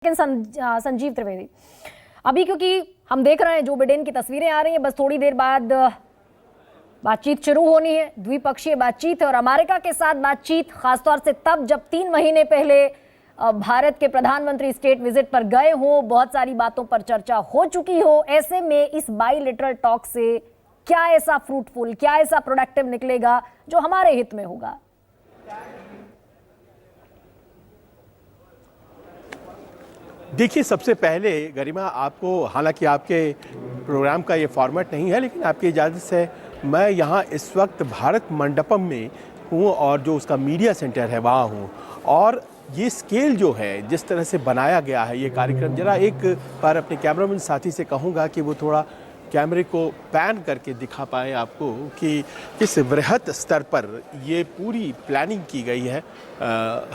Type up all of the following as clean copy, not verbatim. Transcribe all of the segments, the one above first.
संजीव त्रिवेदी, अभी क्योंकि हम देख रहे हैं जो बिडेन की तस्वीरें आ रही हैं, बस थोड़ी देर बाद बातचीत शुरू होनी है, द्विपक्षीय बातचीत है और अमेरिका के साथ बातचीत, खासतौर से तब जब 3 महीने पहले भारत के प्रधानमंत्री स्टेट विजिट पर गए हो, बहुत सारी बातों पर चर्चा हो चुकी हो। ऐसे में इस बाइलेटरल टॉक से क्या ऐसा फ्रूटफुल, क्या ऐसा प्रोडक्टिव निकलेगा जो हमारे हित में होगा? देखिए, सबसे पहले गरिमा, आपको, हालांकि आपके प्रोग्राम का ये फॉर्मेट नहीं है, लेकिन आपकी इजाज़त से मैं यहाँ इस वक्त भारत मंडपम में हूँ और जो उसका मीडिया सेंटर है वहाँ हूँ। और ये स्केल जो है, जिस तरह से बनाया गया है ये कार्यक्रम, जरा एक बार अपने कैमरामैन साथी से कहूँगा कि वो थोड़ा कैमरे को पैन करके दिखा पाए आपको कि किस वृहत स्तर पर ये पूरी प्लानिंग की गई है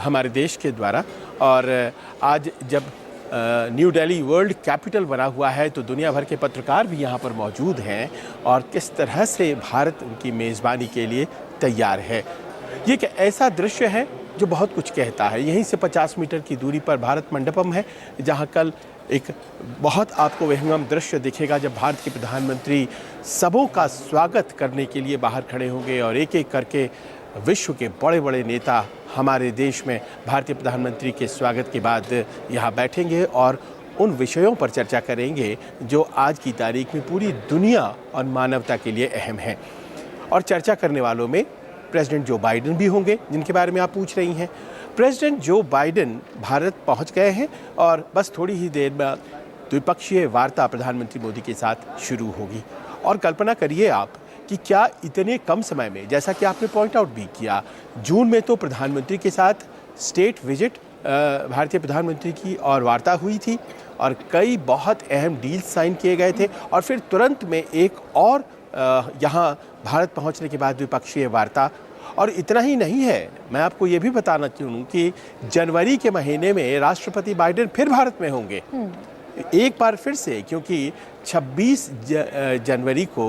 हमारे देश के द्वारा। और आज जब न्यू दिल्ली वर्ल्ड कैपिटल बना हुआ है तो दुनिया भर के पत्रकार भी यहाँ पर मौजूद हैं और किस तरह से भारत उनकी मेज़बानी के लिए तैयार है। ये एक ऐसा दृश्य है जो बहुत कुछ कहता है। यहीं से 50 मीटर की दूरी पर भारत मंडपम है, जहाँ कल एक बहुत आपको विहंगम दृश्य दिखेगा जब भारत के प्रधानमंत्री सबों का स्वागत करने के लिए बाहर खड़े होंगे और एक एक करके विश्व के बड़े बड़े नेता हमारे देश में भारतीय प्रधानमंत्री के स्वागत के बाद यहाँ बैठेंगे और उन विषयों पर चर्चा करेंगे जो आज की तारीख में पूरी दुनिया और मानवता के लिए अहम हैं। और चर्चा करने वालों में प्रेसिडेंट जो बाइडेन भी होंगे, जिनके बारे में आप पूछ रही हैं। प्रेसिडेंट जो बाइडेन भारत पहुँच गए हैं और बस थोड़ी ही देर में द्विपक्षीय वार्ता प्रधानमंत्री मोदी के साथ शुरू होगी। और कल्पना करिए आप कि क्या इतने कम समय में, जैसा कि आपने पॉइंट आउट भी किया, जून में तो प्रधानमंत्री के साथ स्टेट विजिट भारतीय प्रधानमंत्री की और वार्ता हुई थी और कई बहुत अहम डील्स साइन किए गए थे और फिर तुरंत में एक और यहाँ भारत पहुँचने के बाद द्विपक्षीय वार्ता। और इतना ही नहीं है, मैं आपको ये भी बताना चाहूँ कि जनवरी के महीने में राष्ट्रपति बाइडेन फिर भारत में होंगे एक बार फिर से, क्योंकि 26 जनवरी को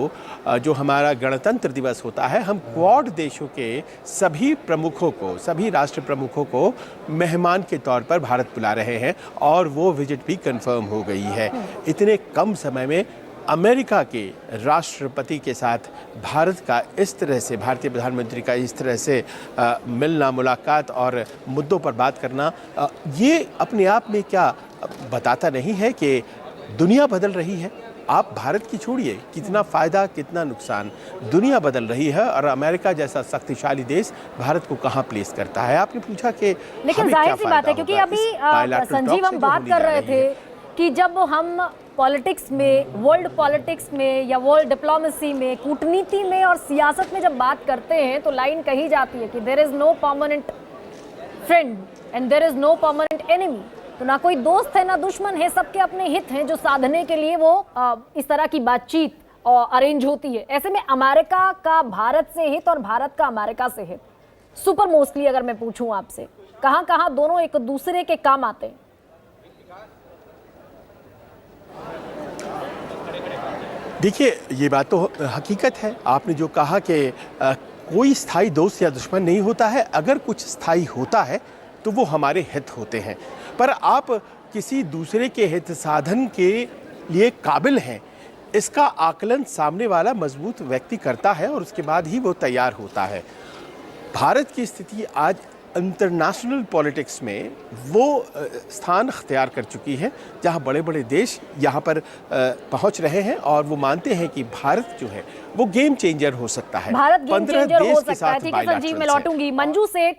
जो हमारा गणतंत्र दिवस होता है, हम क्वाड देशों के सभी प्रमुखों को, सभी राष्ट्र प्रमुखों को मेहमान के तौर पर भारत बुला रहे हैं और वो विजिट भी कंफर्म हो गई है। इतने कम समय में अमेरिका के राष्ट्रपति के साथ भारत का इस तरह से, भारतीय प्रधानमंत्री का इस तरह से मिलना, मुलाकात और मुद्दों पर बात करना, ये अपने आप में क्या बताता नहीं है कि दुनिया बदल रही है? आप भारत की छोड़िए, कितना फ़ायदा कितना नुकसान, दुनिया बदल रही है और अमेरिका जैसा शक्तिशाली देश भारत को कहाँ प्लेस करता है। आपने पूछा कि लेकिन जाहिर सी बात है, क्योंकि अभी संजीव हम बात कर रहे थे कि जब हम पॉलिटिक्स में, वर्ल्ड पॉलिटिक्स में या वर्ल्ड डिप्लोमेसी में, कूटनीति में और सियासत में जब बात करते हैं तो लाइन कही जाती है कि there is no permanent friend and there is no permanent enemy. तो ना कोई दोस्त है ना दुश्मन है, सबके अपने हित हैं जो साधने के लिए वो इस तरह की बातचीत अरेंज होती है। ऐसे में अमेरिका का भारत से हित और भारत का अमेरिका से हित, सुपर मोस्टली अगर मैं पूछूं आपसे, कहां कहां दोनों एक दूसरे के काम आते हैं? देखिए, ये बात तो हकीकत है। आपने जो कहा कि कोई स्थायी दोस्त या दुश्मन नहीं होता है, अगर कुछ स्थायी होता है तो वो हमारे हित होते हैं। पर आप किसी दूसरे के हित साधन के लिए काबिल हैं, इसका आकलन सामने वाला मजबूत व्यक्ति करता है और उसके बाद ही वो तैयार होता है। भारत की स्थिति आज इंटरनेशनल पॉलिटिक्स में वो स्थान अख्तियार कर चुकी है जहां बड़े बड़े देश यहाँ पर पहुंच रहे हैं और वो मानते हैं कि भारत जो है वो गेम चेंजर हो सकता है। भारत गेम चेंजर हो सकता है। ठीक है संजीव, मैं लौटूंगी। मंजू सेठ,